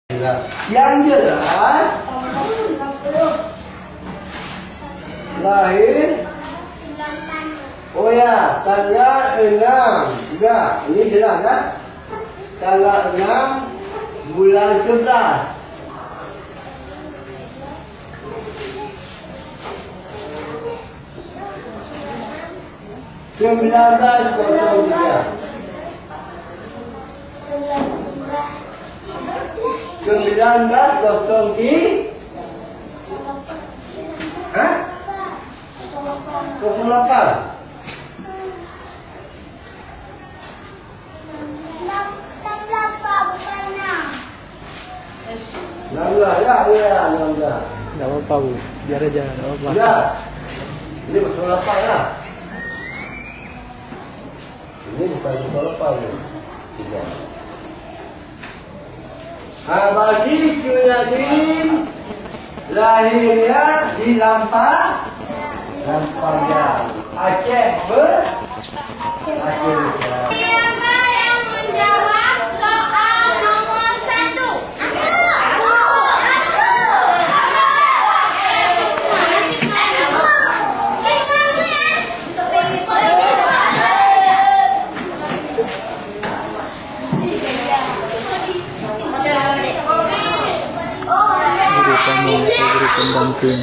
Yang jelas lahir. Oh ya, tanggal 6. Enggak, ini jelas kan? Tanggal 6 bulan 11. Hah? 08. Ya, 16. Nggak apa-apa Bu, biar aja, nggak apa-apa. Ya, ini betul apa ya? Ini bukan betul apa ya? Tidak. Bagi Kyunadin lahirnya di Lampanya, Aceh Aceh. Siapa yang menjawab soal nomor 1? Guru kamu, guru pendamping.